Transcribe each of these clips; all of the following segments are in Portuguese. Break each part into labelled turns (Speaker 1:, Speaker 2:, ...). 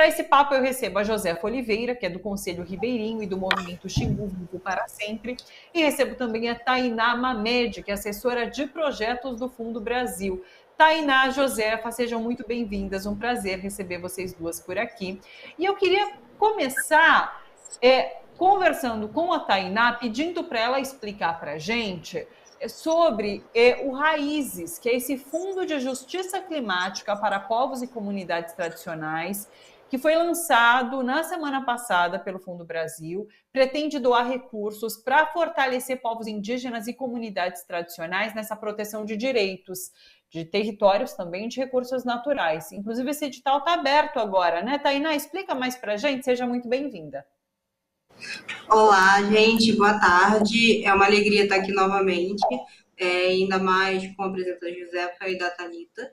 Speaker 1: Para esse papo eu recebo a Josefa Oliveira, que é do Conselho Ribeirinho e do Movimento Xingu Vivo para Sempre, e recebo também a Tainá Mamed, que é assessora de projetos do Fundo Brasil. Tainá, Josefa, sejam muito bem-vindas, um prazer receber vocês duas por aqui. E eu queria começar conversando com a Tainá, pedindo para ela explicar para a gente sobre o Raízes, que é esse Fundo de Justiça Climática para Povos e Comunidades Tradicionais, que foi lançado na semana passada pelo Fundo Brasil, pretende doar recursos para fortalecer povos indígenas e comunidades tradicionais nessa proteção de direitos, de territórios também, de recursos naturais. Inclusive, esse edital está aberto agora, né, Tainá? Explica mais para a gente, seja muito bem-vinda.
Speaker 2: Olá, gente, boa tarde. É uma alegria estar aqui novamente, ainda mais com a presença da Josefa e da Thalita,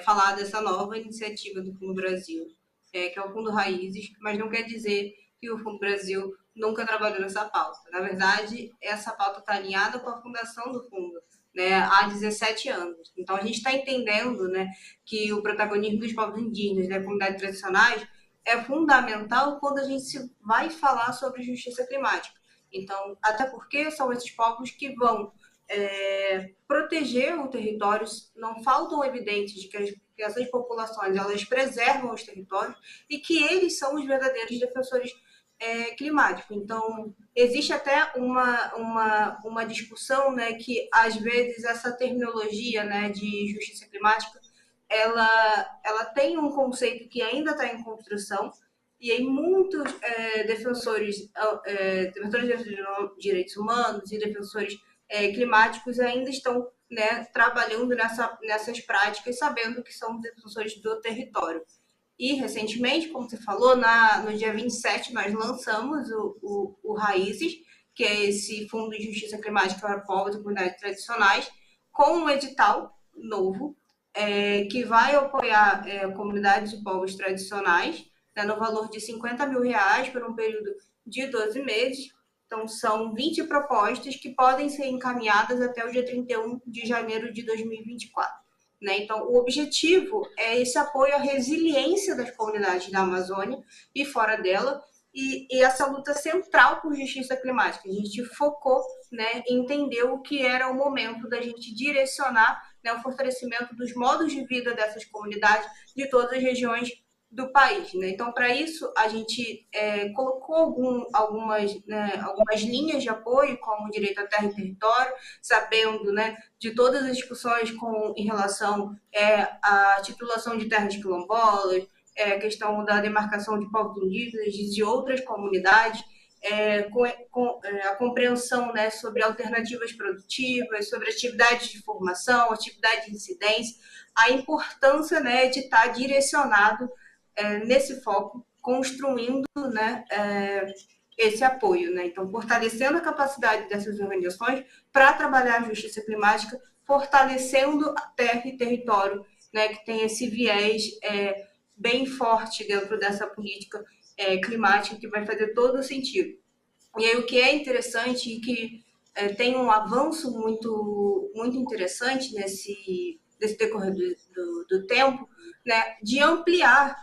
Speaker 2: falar dessa nova iniciativa do Fundo Brasil, que é o Fundo Raízes, mas não quer dizer que o Fundo Brasil nunca trabalhou nessa pauta. Na verdade, essa pauta está alinhada com a fundação do Fundo, né, há 17 anos. Então, a gente está entendendo, né, que o protagonismo dos povos indígenas, das comunidades tradicionais, é fundamental quando a gente vai falar sobre justiça climática. Então, até porque são esses povos que vão proteger o território, não faltam evidências de que essas populações elas preservam os territórios e que eles são os verdadeiros defensores climáticos. Então, existe até uma discussão, né, que às vezes essa terminologia, né, de justiça climática ela tem um conceito que ainda está em construção, e aí muitos defensores de direitos humanos e defensores climáticos ainda estão, né, trabalhando nessas práticas, sabendo que são defensores do território. E, recentemente, como você falou, no dia 27, nós lançamos o Raízes, que é esse Fundo de Justiça Climática para Povos e Comunidades Tradicionais, com um edital novo, que vai apoiar comunidades e povos tradicionais, né, no valor de R$50 mil por um período de 12 meses. Então, são 20 propostas que podem ser encaminhadas até o dia 31 de janeiro de 2024. Né? Então, o objetivo é esse apoio à resiliência das comunidades da Amazônia e fora dela, e essa luta central por justiça climática. A gente focou, né, em entender o que era o momento da gente direcionar, né, o fortalecimento dos modos de vida dessas comunidades de todas as regiões do país. Né? Então, para isso, a gente colocou algumas linhas de apoio, como o direito à terra e território, sabendo, né, de todas as discussões em relação à titulação de terras quilombolas, a questão da demarcação de povos indígenas e de outras comunidades, a compreensão, né, sobre alternativas produtivas, sobre atividades de formação, atividade de incidência, a importância, né, de estar direcionado nesse foco, construindo, né, esse apoio. Né? Então, fortalecendo a capacidade dessas organizações para trabalhar a justiça climática, fortalecendo a terra e território, né, que tem esse viés bem forte dentro dessa política climática, que vai fazer todo o sentido. E aí o que é interessante e que tem um avanço muito, muito interessante nesse decorrer do tempo, né, de ampliar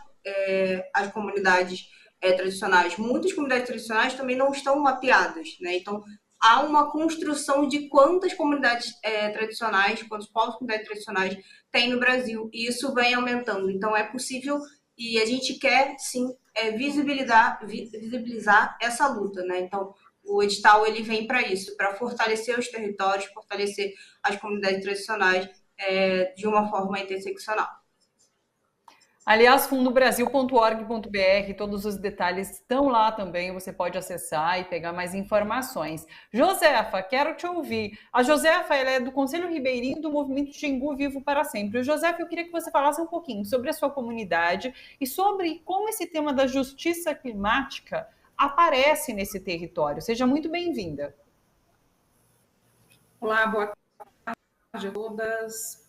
Speaker 2: as comunidades tradicionais. Muitas comunidades tradicionais também não estão mapeadas, né? Então, há uma construção de quantas comunidades tradicionais, quantos povos e comunidades tradicionais tem no Brasil, e isso vem aumentando. Então, é possível, e a gente quer, sim, visibilizar essa luta, né? Então, o edital ele vem para isso, para fortalecer os territórios, fortalecer as comunidades tradicionais de uma forma interseccional.
Speaker 1: Aliás, fundobrasil.org.br, todos os detalhes estão lá também, você pode acessar e pegar mais informações. Josefa, quero te ouvir. A Josefa, ela é do Conselho Ribeirinho do Movimento Xingu Vivo para Sempre. Josefa, eu queria que você falasse um pouquinho sobre a sua comunidade e sobre como esse tema da justiça climática aparece nesse território. Seja muito bem-vinda.
Speaker 3: Olá, boa tarde a todas.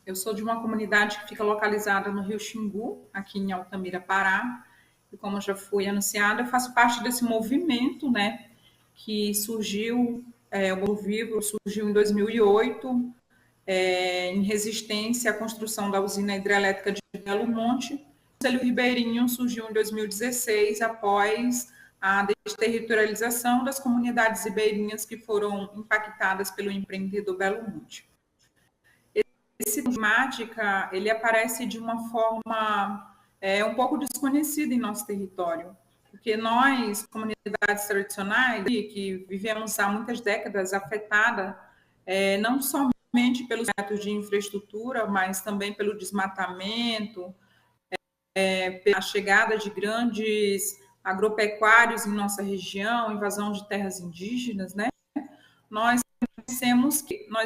Speaker 3: Eu sou de uma comunidade que fica localizada no Rio Xingu, aqui em Altamira, Pará, e como já foi anunciada, eu faço parte desse movimento, né, que surgiu, o Mundo Vivo surgiu em 2008, em resistência à construção da usina hidrelétrica de Belo Monte, Conselho Ribeirinho surgiu em 2016, após a desterritorialização das comunidades ribeirinhas que foram impactadas pelo empreendedor Belo Monte. Esse temática, ele aparece de uma forma um pouco desconhecida em nosso território, porque nós, comunidades tradicionais, que vivemos há muitas décadas afetada não somente pelos projetos de infraestrutura, mas também pelo desmatamento, pela chegada de grandes agropecuários em nossa região, invasão de terras indígenas, né? Nós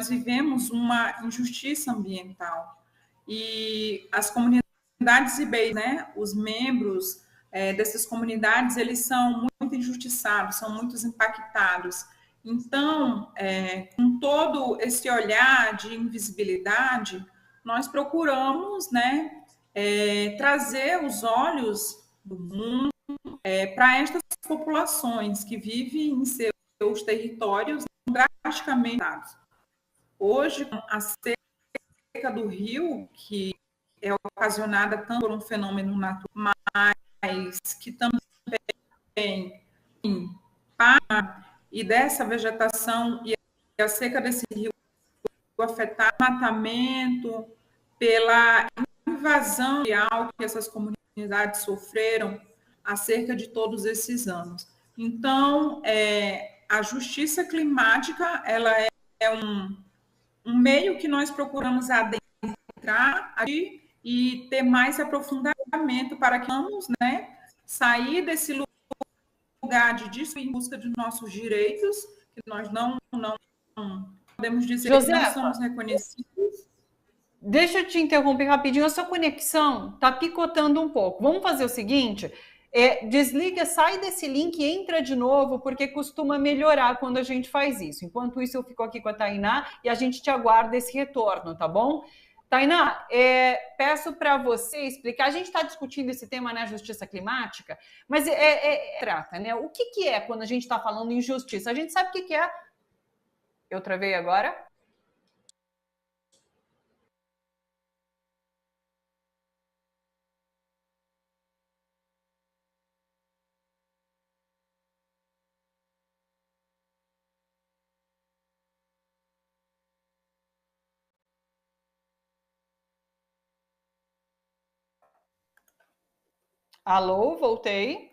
Speaker 3: vivemos uma injustiça ambiental e as comunidades ribeirinhas, né, os membros dessas comunidades, eles são muito injustiçados, são muito impactados. Então, com todo esse olhar de invisibilidade, nós procuramos, né, trazer os olhos do mundo para estas populações que vivem em seus territórios drasticamente dados. Hoje, a seca do rio, que é ocasionada tanto por um fenômeno natural, mas que também e dessa vegetação e a seca desse rio afetar o matamento, pela invasão ambiental que essas comunidades sofreram acerca de todos esses anos. Então, a justiça climática, ela é um meio que nós procuramos adentrar e ter mais aprofundamento para que vamos, né, sair desse lugar de disco em busca de nossos direitos, que nós não podemos dizer que não somos reconhecidos.
Speaker 1: Deixa eu te interromper rapidinho, a sua conexão está picotando um pouco. Vamos fazer o seguinte, desliga, sai desse link e entra de novo, porque costuma melhorar quando a gente faz isso. Enquanto isso, eu fico aqui com a Tainá e a gente te aguarda esse retorno, tá bom? Tainá, peço para você explicar, a gente está discutindo esse tema, né, justiça climática, mas trata, né? O que é quando a gente está falando em justiça? A gente sabe o que é? Eu travei agora? Alô, voltei.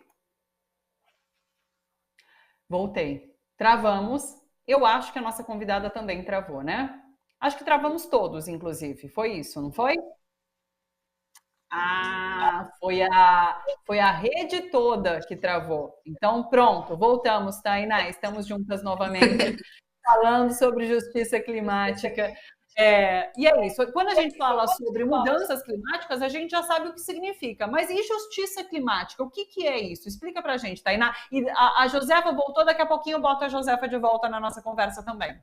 Speaker 1: Voltei. Travamos. Eu acho que a nossa convidada também travou, né? Acho que travamos todos, inclusive. Foi isso, não foi? Ah, foi a rede toda que travou. Então, pronto, voltamos, Tainá. Estamos juntas novamente, falando sobre justiça climática. E é isso. Quando a gente fala sobre mudanças climáticas, a gente já sabe o que significa. Mas e justiça climática? O que é isso? Explica para a gente, Tainá. E a Josefa voltou, daqui a pouquinho eu boto a Josefa de volta na nossa conversa também.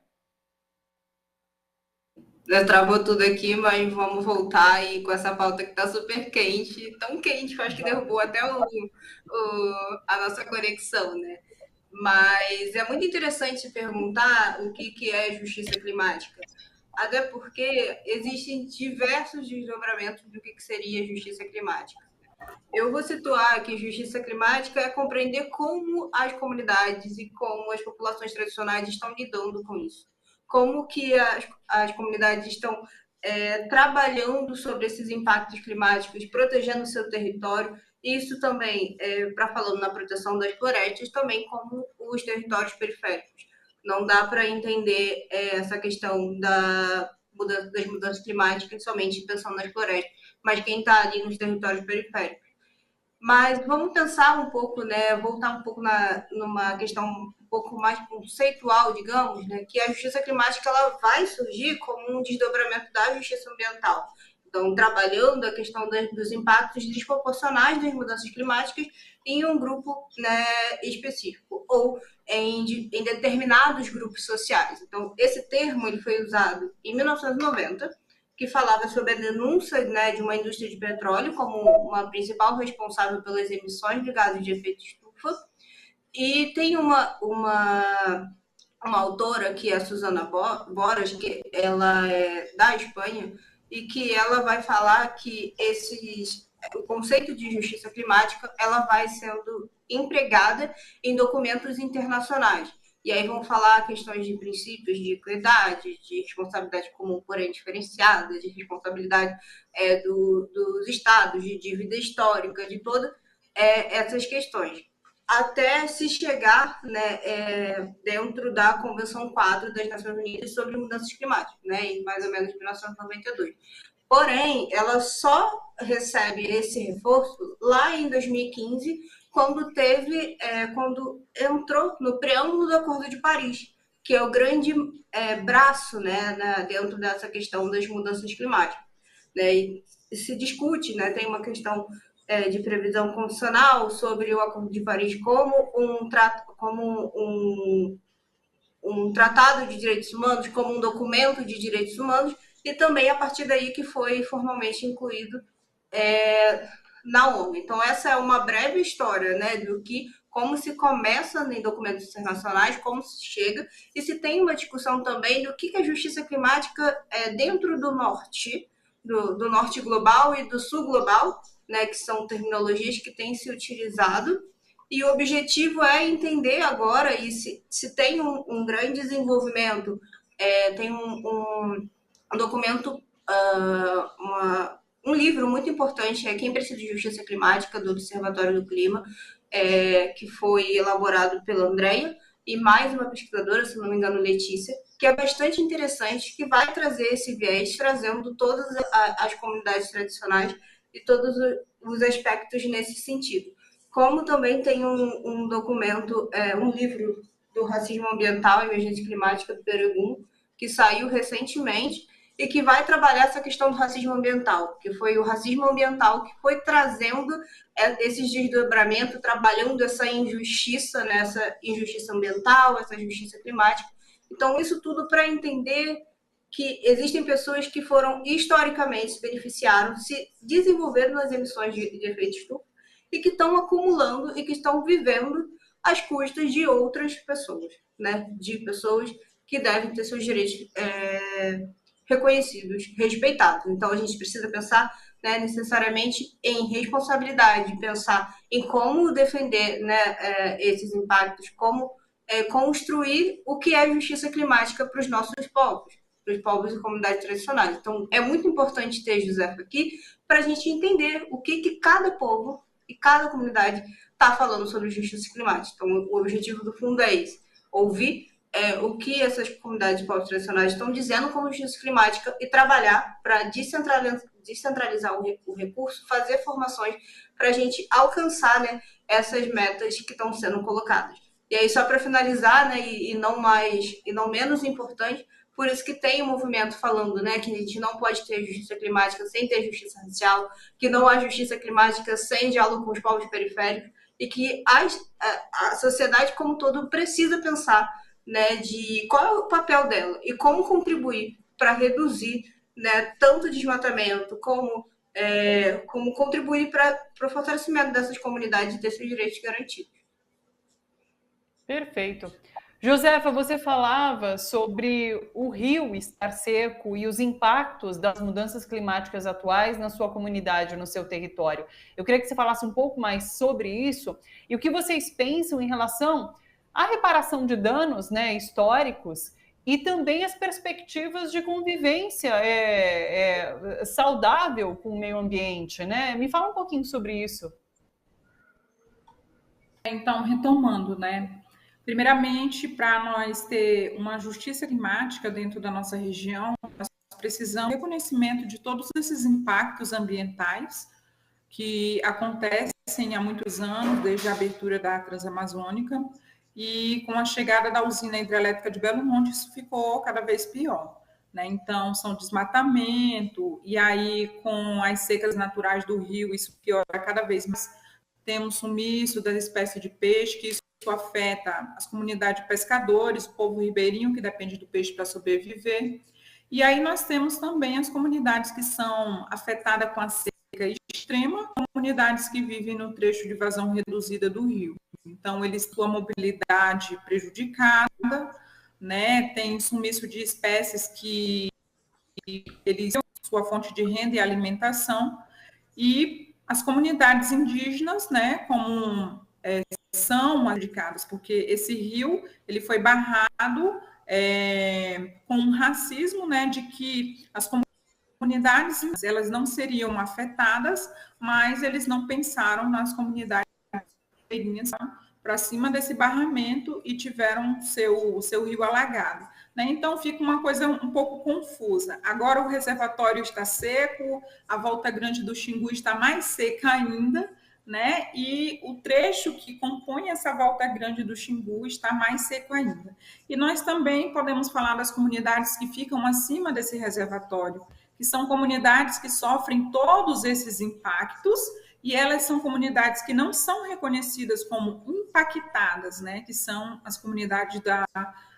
Speaker 2: Travou tudo aqui, mas vamos voltar aí com essa pauta que está super quente. Tão quente que eu acho que derrubou até a nossa conexão, né? Mas é muito interessante perguntar o que é justiça climática. Até porque existem diversos desdobramentos do que seria justiça climática. Eu vou situar que justiça climática é compreender como as comunidades e como as populações tradicionais estão lidando com isso. Como que as comunidades estão trabalhando sobre esses impactos climáticos, protegendo o seu território. Isso também, para falando na proteção das florestas, também como os territórios periféricos. Não dá para entender essa questão das mudanças climáticas somente pensando nas florestas, mas quem está ali nos territórios periféricos. Mas vamos pensar um pouco, né, voltar um pouco numa questão um pouco mais conceitual, digamos, né, que a justiça climática ela vai surgir como um desdobramento da justiça ambiental. Então, trabalhando a questão dos impactos desproporcionais das mudanças climáticas em um grupo, né, específico, ou em determinados grupos sociais. Então, esse termo ele foi usado em 1990, que falava sobre a denúncia, né, de uma indústria de petróleo como uma principal responsável pelas emissões de gases de efeito estufa. E tem uma autora, que é a Susana Boras, que ela é da Espanha, e que ela vai falar que o conceito de justiça climática, ela vai sendo empregada em documentos internacionais. E aí vão falar questões de princípios de equidade, de responsabilidade comum, porém diferenciada, de responsabilidade dos estados, de dívida histórica, de todas essas questões. Até se chegar, né, dentro da Convenção 4 das Nações Unidas sobre Mudanças Climáticas, né, em mais ou menos 1992. Porém, ela só recebe esse reforço lá em 2015, quando entrou no preâmbulo do Acordo de Paris, que é o grande braço, né, dentro dessa questão das mudanças climáticas. Né, e se discute, né, tem uma questão de previsão constitucional sobre o Acordo de Paris como um tratado de direitos humanos, como um documento de direitos humanos, e também a partir daí que foi formalmente incluído na ONU. Então, essa é uma breve história, né, como se começa em documentos internacionais, como se chega, e se tem uma discussão também do que é justiça climática dentro do norte, do norte global e do sul global, né, que são terminologias que têm se utilizado, e o objetivo é entender agora, e se tem um grande desenvolvimento, tem um documento, um livro muito importante, Quem Precisa de Justiça Climática, do Observatório do Clima, que foi elaborado pela Andrea, e mais uma pesquisadora, se não me engano, Letícia, que é bastante interessante, que vai trazer esse viés, trazendo todas as comunidades tradicionais e todos os aspectos nesse sentido. Como também tem um documento, um livro do racismo ambiental e emergência climática do Peregum, que saiu recentemente e que vai trabalhar essa questão do racismo ambiental, que foi o racismo ambiental que foi trazendo esses desdobramentos, trabalhando essa injustiça, né, essa injustiça ambiental, essa justiça climática. Então, isso tudo para entender que existem pessoas que foram, historicamente, se beneficiaram, se desenvolveram nas emissões de efeito estufa e que estão acumulando e que estão vivendo às custas de outras pessoas, né? De pessoas que devem ter seus direitos reconhecidos, respeitados. Então, a gente precisa pensar, né, necessariamente em responsabilidade, pensar em como defender, né, esses impactos, como construir o que é justiça climática para os nossos povos, para os povos e comunidades tradicionais. Então, é muito importante ter José aqui para a gente entender o que cada povo e cada comunidade está falando sobre justiça climática. Então, o objetivo do fundo é esse, ouvir o que essas comunidades e povos tradicionais estão dizendo como justiça climática e trabalhar para descentralizar o recurso, fazer formações para a gente alcançar, né, essas metas que estão sendo colocadas. E aí, só para finalizar, né, e não menos importante, por isso que tem um movimento falando, né, que a gente não pode ter justiça climática sem ter justiça racial, que não há justiça climática sem diálogo com os povos periféricos, e que a sociedade como um todo precisa pensar, né, de qual é o papel dela e como contribuir para reduzir, né, tanto desmatamento como contribuir para o fortalecimento dessas comunidades e ter seus direitos garantidos.
Speaker 1: Perfeito. Josefa, você falava sobre o rio estar seco e os impactos das mudanças climáticas atuais na sua comunidade, no seu território. Eu queria que você falasse um pouco mais sobre isso e o que vocês pensam em relação à reparação de danos, né, históricos e também as perspectivas de convivência saudável com o meio ambiente, né? Me fala um pouquinho sobre isso.
Speaker 3: Então, retomando, né? Primeiramente, para nós ter uma justiça climática dentro da nossa região, nós precisamos de reconhecimento de todos esses impactos ambientais que acontecem há muitos anos, desde a abertura da Transamazônica, e com a chegada da usina hidrelétrica de Belo Monte, isso ficou cada vez pior. Né? Então, são desmatamento, e aí com as secas naturais do rio, isso piora cada vez mais. Temos sumiço das espécies de peixe, que isso afeta as comunidades de pescadores, o povo ribeirinho, que depende do peixe para sobreviver. E aí nós temos também as comunidades que são afetadas com a seca extrema, comunidades que vivem no trecho de vazão reduzida do rio. Então, eles têm a mobilidade prejudicada, né? Tem sumiço de espécies que eles são sua fonte de renda e alimentação, e as comunidades indígenas, né, como são indicadas, porque esse rio ele foi barrado com um racismo, né, de que as comunidades elas não seriam afetadas, mas eles não pensaram nas comunidades para cima desse barramento e tiveram o seu rio alagado. Né? Então, fica uma coisa um pouco confusa. Agora o reservatório está seco, a Volta Grande do Xingu está mais seca ainda, né? E o trecho que compõe essa Volta Grande do Xingu está mais seco ainda. E nós também podemos falar das comunidades que ficam acima desse reservatório, que são comunidades que sofrem todos esses impactos, e elas são comunidades que não são reconhecidas como impactadas, né? Que são as comunidades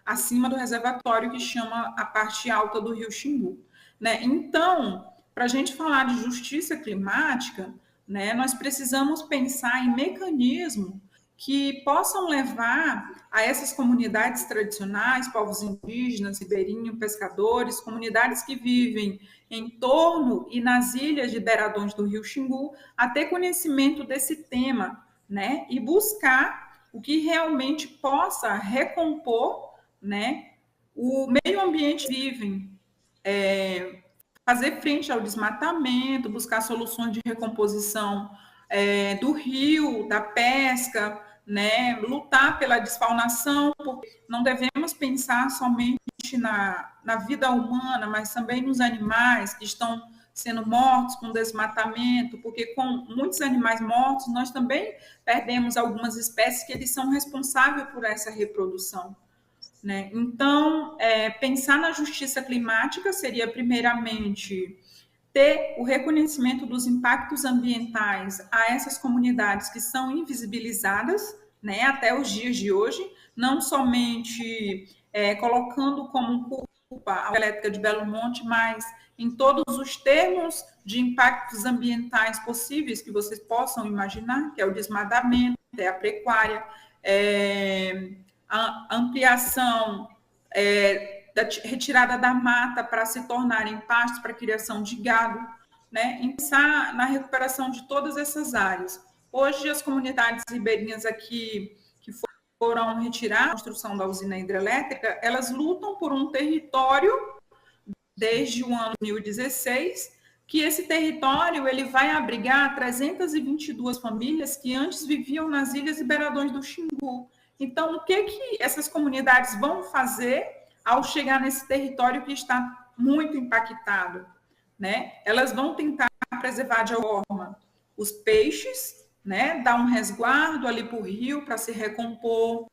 Speaker 3: acima do reservatório, que chama a parte alta do rio Xingu. Né? Então, para a gente falar de justiça climática, né, nós precisamos pensar em mecanismos que possam levar a essas comunidades tradicionais, povos indígenas, ribeirinhos, pescadores, comunidades que vivem em torno e nas ilhas de beiradões do rio Xingu, a ter conhecimento desse tema, né, e buscar o que realmente possa recompor, né, o meio ambiente vivem, fazer frente ao desmatamento, buscar soluções de recomposição do rio, da pesca, né, lutar pela desfaunação, porque não devemos pensar somente na vida humana, mas também nos animais que estão sendo mortos com desmatamento, porque com muitos animais mortos, nós também perdemos algumas espécies que eles são responsáveis por essa reprodução. Né? Então, pensar na justiça climática seria, primeiramente, ter o reconhecimento dos impactos ambientais a essas comunidades que são invisibilizadas, né, até os dias de hoje, não somente colocando como culpa a elétrica de Belo Monte, mas em todos os termos de impactos ambientais possíveis que vocês possam imaginar, que é o desmatamento, a pecuária, a ampliação da retirada da mata para se tornarem pastos para a criação de gado, né? E pensar na recuperação de todas essas áreas. Hoje, as comunidades ribeirinhas aqui que foram retirar a construção da usina hidrelétrica, elas lutam por um território desde o ano 2016, que esse território ele vai abrigar 322 famílias que antes viviam nas ilhas e beiradões do Xingu. Então, o que essas comunidades vão fazer ao chegar nesse território que está muito impactado? Né? Elas vão tentar preservar de alguma forma os peixes, né? Dar um resguardo ali para o rio para se recompor,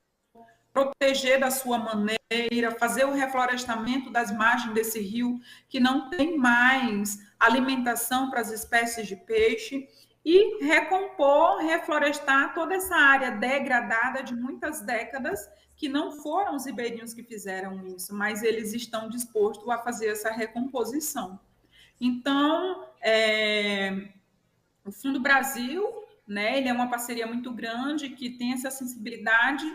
Speaker 3: proteger da sua maneira, fazer o reflorestamento das margens desse rio, que não tem mais alimentação para as espécies de peixe, e recompor, reflorestar toda essa área degradada de muitas décadas, que não foram os ribeirinhos que fizeram isso, mas eles estão dispostos a fazer essa recomposição. Então, o Fundo Brasil, né, ele é uma parceria muito grande que tem essa sensibilidade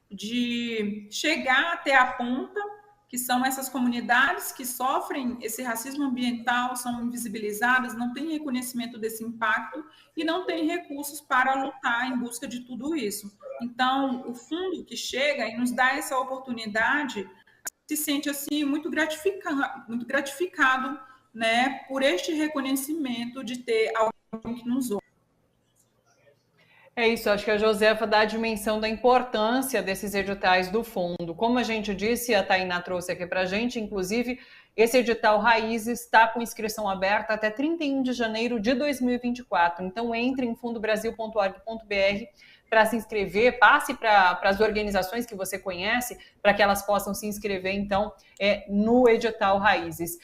Speaker 3: de chegar até a ponta, que são essas comunidades que sofrem esse racismo ambiental, são invisibilizadas, não têm reconhecimento desse impacto e não têm recursos para lutar em busca de tudo isso. Então, o fundo que chega e nos dá essa oportunidade se sente assim muito gratificado, né, por este reconhecimento de ter alguém que nos ouve.
Speaker 1: É isso, acho que a Josefa dá a dimensão da importância desses editais do fundo. Como a gente disse, a Tainá trouxe aqui para a gente, inclusive, esse edital Raízes está com inscrição aberta até 31 de janeiro de 2024. Então, entre em fundobrasil.org.br para se inscrever, passe para as organizações que você conhece, para que elas possam se inscrever, então, no edital Raízes.